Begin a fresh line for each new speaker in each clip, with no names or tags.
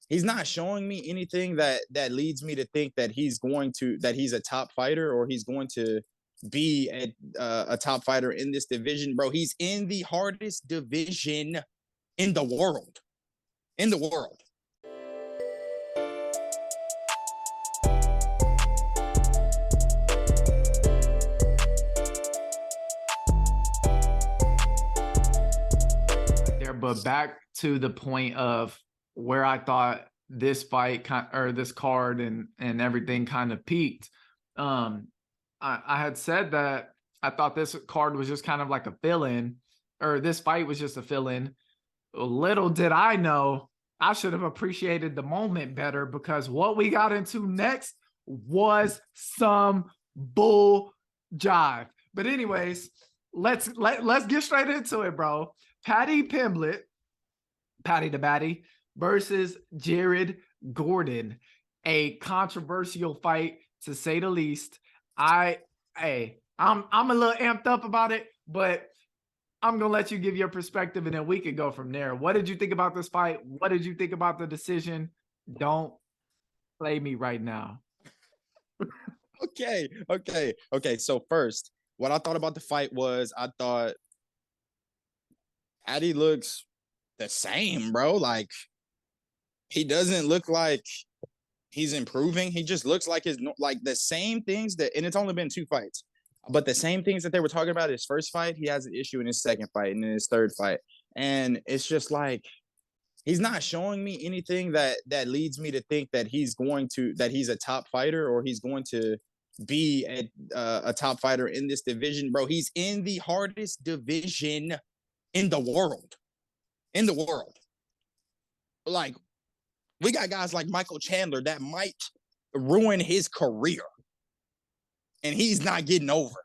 he's not showing me anything that leads me to think that he's a top fighter or he's going to be a top fighter in this division, bro. He's in the hardest division in the world. In the world.
There, but back to the point of where I thought this fight or this card and everything kind of peaked. I had said that I thought this card was just kind of like a fill-in, or this fight was just a fill-in. Little did I know, I should have appreciated the moment better, because what we got into next was some bull jive. But anyways, let's get straight into it, bro. Paddy Pimblett, Paddy the Baddy, versus Jared Gordon. A controversial fight, to say the least. I'm a little amped up about it, but I'm gonna let you give your perspective and then we can go from there. What did you think about this fight? What did you think about the decision? Don't play me right now.
Okay. So first, what I thought about the fight was I thought Paddy looks the same, bro. Like, he doesn't look like he's improving. He just looks like the same things that, and it's only been 2 fights, but the same things that they were talking about in his first fight, he has an issue in his second fight and in his third fight. And it's just like, he's not showing me anything that leads me to think that he's a top fighter or he's going to be a top fighter in this division, bro. He's in the hardest division in the world. In the world. Like, we got guys like Michael Chandler that might ruin his career, and he's not getting over.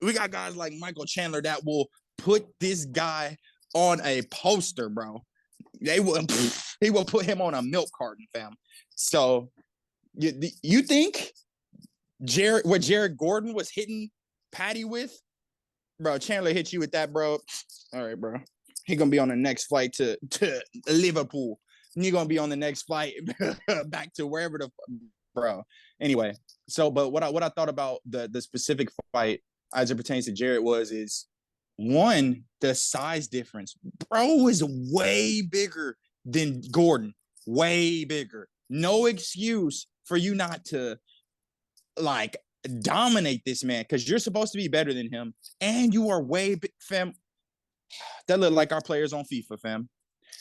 We got guys like Michael Chandler that will put this guy on a poster, bro. He will put him on a milk carton, fam. So you think what Jared Gordon was hitting Paddy with, bro? Chandler hit you with that, bro. All right, bro. He's gonna be on the next flight to Liverpool. You're gonna be on the next flight back to wherever bro. Anyway, so but what I thought about the specific fight as it pertains to Jared is one, the size difference. Bro is way bigger than Gordon. Way bigger. No excuse for you not to like dominate this man, because you're supposed to be better than him, and you are way big, fam. That look like our players on FIFA, fam.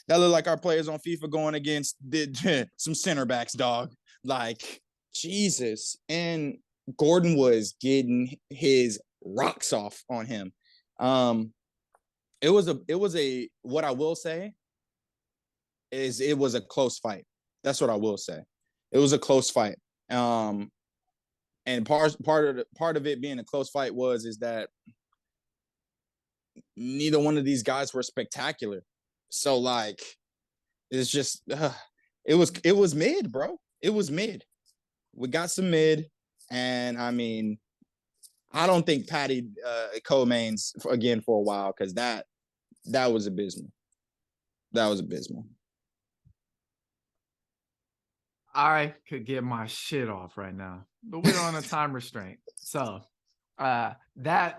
That look like our players on FIFA going against some center backs, dog. Like, Jesus. And Gordon was getting his rocks off on him. It was what I will say is it was a close fight. That's what I will say. It was a close fight. And part of it being a close fight is that neither one of these guys were spectacular. So like, it's just it was mid, bro. It was mid. We got some mid, and I mean, I don't think Paddy co-mains again for a while, because that was abysmal. That was abysmal.
I could get my shit off right now, but we're on a time restraint, so that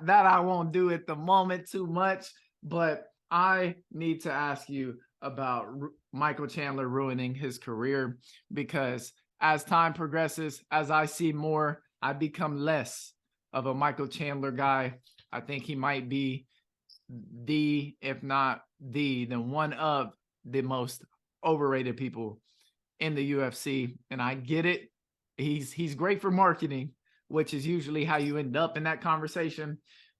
I won't do at the moment too much. But I need to ask you about Michael Chandler ruining his career, because as time progresses, as I see more, I become less of a Michael Chandler guy. I think he might be if not then one of the most overrated people in the UFC. And I get it. He's great for marketing, which is usually how you end up in that conversation.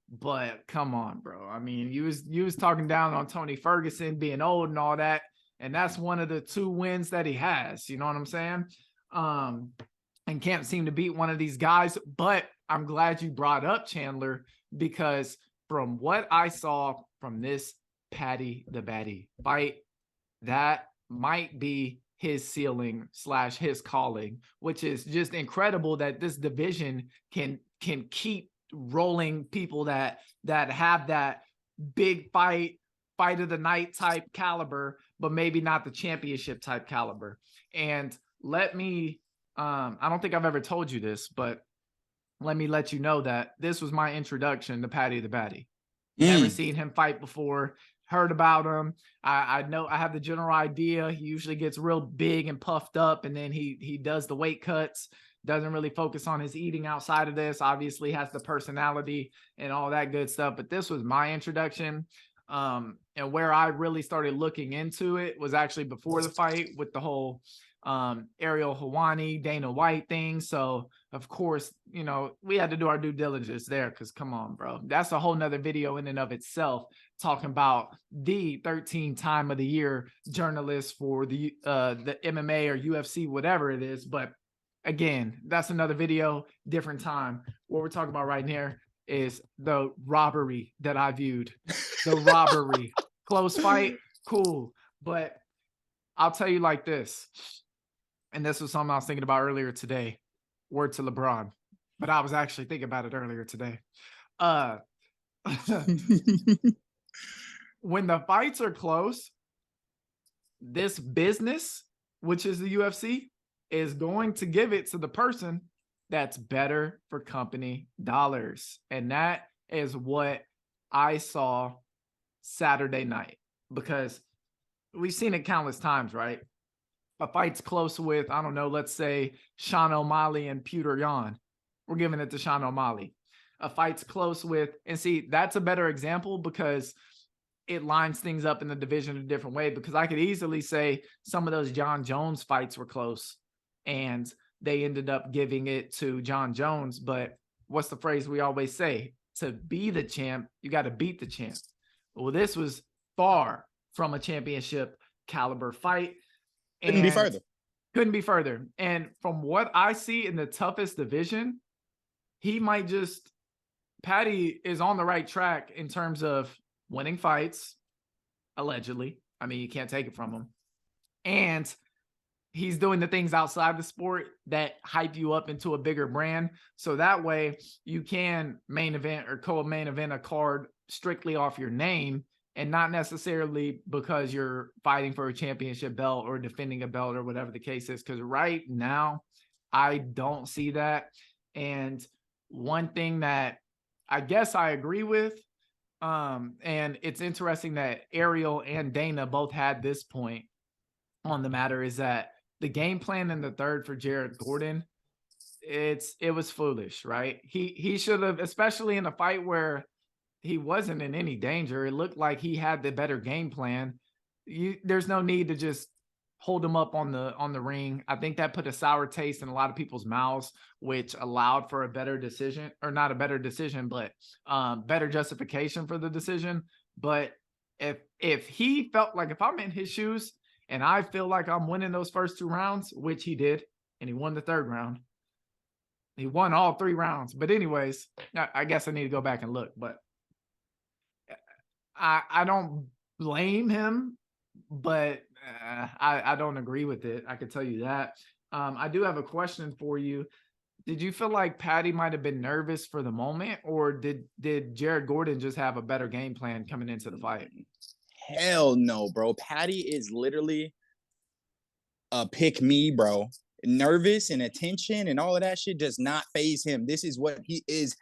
But come on, bro. I mean, you was talking down on Tony Ferguson being old and all that, and that's one of the 2 wins that he has. You know what I'm saying? And can't seem to beat one of these guys. But I'm glad you brought up Chandler, because from what I saw from this Paddy the Baddy fight, that might be his ceiling / his calling, which is just incredible that this division can keep rolling people that have that big fight of the night type caliber, but maybe not the championship type caliber. And let me, I don't think I've ever told you this, but let me let you know that this was my introduction to Paddy the Baddy. Never seen him fight before, heard about him. I know, I have the general idea. He usually gets real big and puffed up, and then he does the weight cuts, doesn't really focus on his eating outside of this, obviously has the personality and all that good stuff. But this was my introduction. And where I really started looking into it was actually before the fight with the whole Ariel Helwani, Dana White thing. So of course, you know, we had to do our due diligence there, because come on, bro, that's a whole nother video in and of itself, talking about the 13th time of the year journalist for the MMA or UFC, whatever it is. But again, that's another video, different time. What we're talking about right here is the robbery that I viewed. The robbery. Close fight, cool. But I'll tell you like this, and this was something I was thinking about earlier today. Word to LeBron, but I was actually thinking about it earlier today. When the fights are close, this business, which is the UFC, is going to give it to the person that's better for company dollars. And that is what I saw Saturday night, because we've seen it countless times, right? A fight's close with, I don't know, let's say Sean O'Malley and Peter Yan. We're giving it to Sean O'Malley. A fight's close with, and see, that's a better example because it lines things up in the division a different way, because I could easily say some of those John Jones fights were close and they ended up giving it to John Jones. But what's the phrase we always say? To be the champ, you got to beat the champ. Well, this was far from a championship caliber fight.
Couldn't be further.
Couldn't be further. And from what I see in the toughest division, he might just, Paddy is on the right track in terms of winning fights, allegedly. I mean, you can't take it from him. And he's doing the things outside the sport that hype you up into a bigger brand. So that way you can main event or co-main event a card strictly off your name, and not necessarily because you're fighting for a championship belt or defending a belt or whatever the case is. Because right now, I don't see that. And one thing that I guess I agree with, and it's interesting that Ariel and Dana both had this point on the matter, is that the game plan in the third for Jared Gordon, it was foolish, right? He should have, especially in a fight where he wasn't in any danger, it looked like he had the better game plan. There's no need to just hold him up on the ring. I think that put a sour taste in a lot of people's mouths, which allowed for a better decision, or not a better decision, but better justification for the decision. But if he felt like, if I'm in his shoes and I feel like I'm winning those first 2 rounds, which he did, and he won the 3rd round. He won all 3 rounds. But anyways, I guess I need to go back and look, but I don't blame him, but I don't agree with it. I can tell you that. I do have a question for you. Did you feel like Paddy might have been nervous for the moment, or did Jared Gordon just have a better game plan coming into the fight?
Hell no, bro. Paddy is literally a pick me, bro. Nervous and attention and all of that shit does not faze him. This is what he is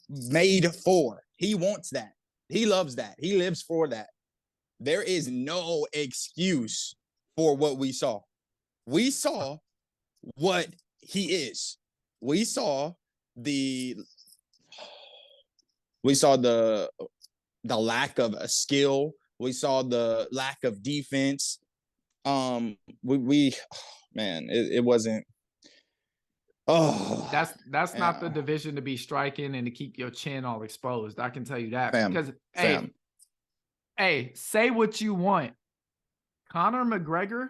made for. He wants that. He loves that. He lives for that. There is no excuse for what we saw. We saw what he is. We saw the lack of a skill. We saw the lack of defense. Man, it wasn't. Oh,
that's not the division to be striking and to keep your chin all exposed. I can tell you that. Because hey, say what you want. Conor McGregor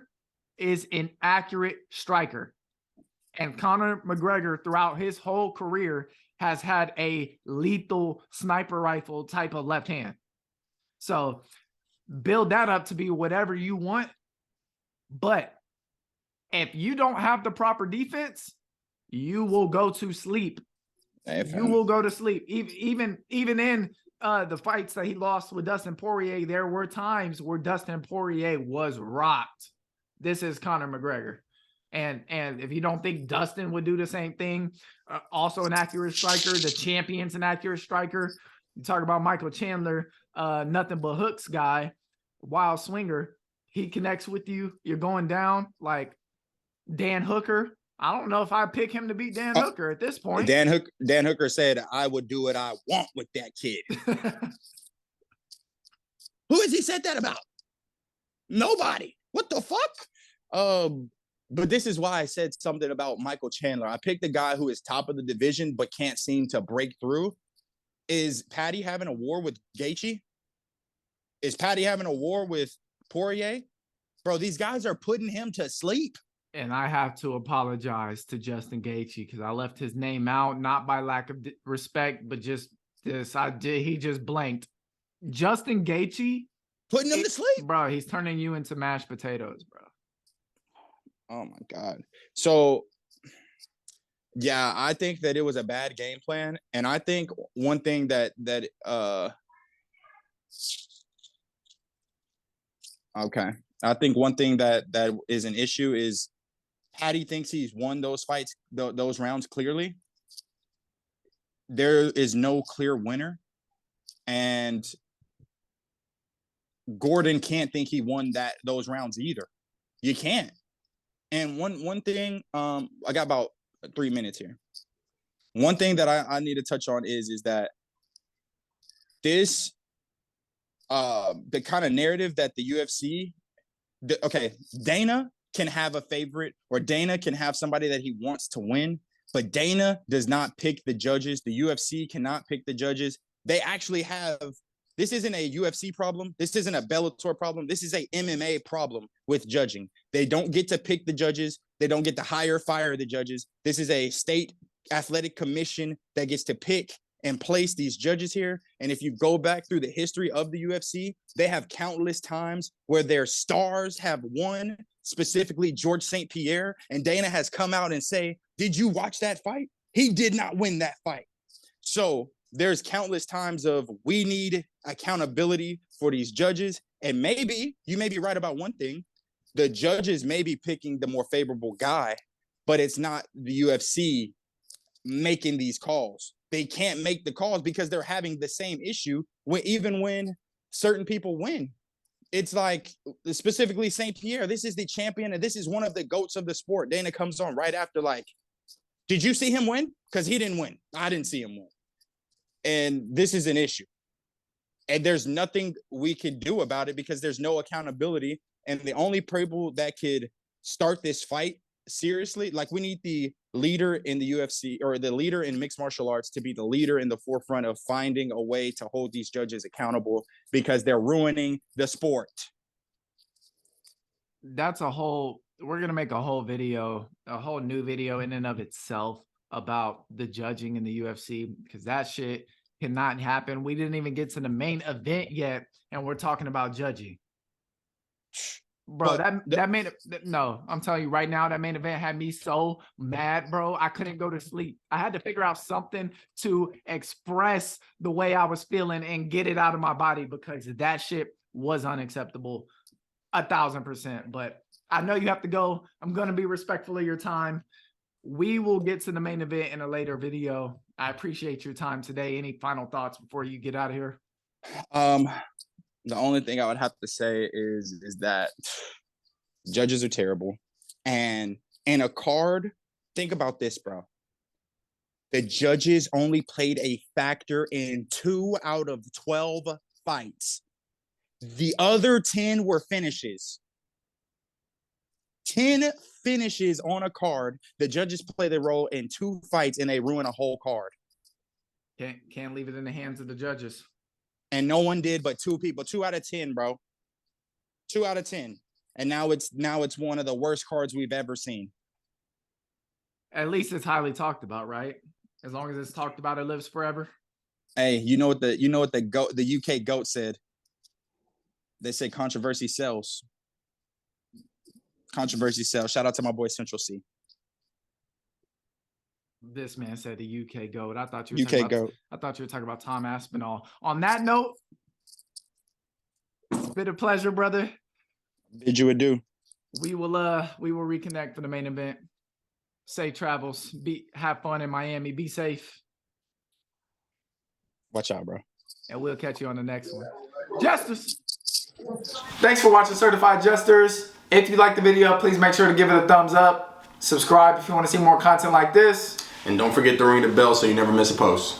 is an accurate striker. And Conor McGregor, throughout his whole career, has had a lethal sniper rifle type of left hand. So build that up to be whatever you want. But if you don't have the proper defense, you will go to sleep. You will go to sleep. Even in the fights that he lost with Dustin Poirier, there were times where Dustin Poirier was rocked. This is Conor McGregor. And if you don't think Dustin would do the same thing, also an accurate striker, the champion's an accurate striker. You talk about Michael Chandler, nothing but hooks guy, wild swinger. He connects with you. You're going down like Dan Hooker. I don't know if I pick him to beat Dan Hooker at this point.
Dan Hooker said, I would do what I want with that kid. Who has he said that about? Nobody. What the fuck? But this is why I said something about Michael Chandler. I picked a guy who is top of the division but can't seem to break through. Is Paddy having a war with Gaethje? Is Paddy having a war with Poirier? Bro, these guys are putting him to sleep.
And I have to apologize to Justin Gaethje because I left his name out, not by lack of respect, but just this. He just blanked. Justin Gaethje.
Putting him to sleep.
Bro, he's turning you into mashed potatoes, bro.
Oh my God. So yeah, I think that it was a bad game plan. And I think one thing that I think one thing that is an issue is Paddy thinks he's won those fights, those rounds clearly. There is no clear winner. And Gordon can't think he won those rounds either. You can't. And one thing, I got about 3 minutes here. One thing that I need to touch on is that this, the kind of narrative that the UFC, Dana can have a favorite, or Dana can have somebody that he wants to win, but Dana does not pick the judges. The UFC cannot pick the judges. They actually have, this isn't a UFC problem. This isn't a Bellator problem. This is a MMA problem with judging. They don't get to pick the judges. They don't get to hire, fire the judges. This is a state athletic commission that gets to pick and place these judges here. And if you go back through the history of the UFC, they have countless times where their stars have won, specifically George St. Pierre. And Dana has come out and say, did you watch that fight? He did not win that fight. So there's countless times of we need accountability for these judges. And maybe you may be right about one thing. The judges may be picking the more favorable guy, but it's not the UFC making these calls. They can't make the calls because they're having the same issue even when certain people win. It's like, specifically St. Pierre, this is the champion and this is one of the GOATs of the sport. Dana comes on right after like, did you see him win? Because he didn't win. I didn't see him win. And this is an issue. And there's nothing we can do about it because there's no accountability. And the only people that could start this fight seriously, like we need the leader in the UFC or the leader in mixed martial arts to be the leader in the forefront of finding a way to hold these judges accountable because they're ruining the sport.
That's we're going to make a whole new video in and of itself about the judging in the UFC because that shit cannot happen. We didn't even get to the main event yet, and we're talking about judging. Bro, I'm telling you right now, that main event had me so mad, bro. I couldn't go to sleep. I had to figure out something to express the way I was feeling and get it out of my body because that shit was unacceptable 1,000%. But I know you have to go. I'm going to be respectful of your time. We will get to the main event in a later video. I appreciate your time today. Any final thoughts before you get out of here?
The only thing I would have to say is that judges are terrible. And in a card, think about this, bro. The judges only played a factor in 2 out of 12 fights. The other 10 were finishes. 10 finishes on a card. The judges play their role in 2 fights and they ruin a whole card.
Can't leave it in the hands of the judges.
And no one did but 2 people. 2 out of 10, bro. 2 out of 10. And now it's one of the worst cards we've ever seen.
At least it's highly talked about, right? As long as it's talked about, it lives forever.
Hey, you know what the UK GOAT said? They say controversy sells. Controversy sells. Shout out to my boy Central C.
This man said the UK GOAT. I thought you were
UK
talking about,
GOAT.
I thought you were talking about Tom Aspinall. On that note, it's been a pleasure, brother.
Bid you adieu.
We will reconnect for the main event. Safe travels. Have fun in Miami. Be safe.
Watch out, bro.
And we'll catch you on the next one. Jesters. Thanks for watching Certified Jesters. If you like the video, please make sure to give it a thumbs up. Subscribe if you want to see more content like this.
And don't forget to ring the bell so you never miss a post.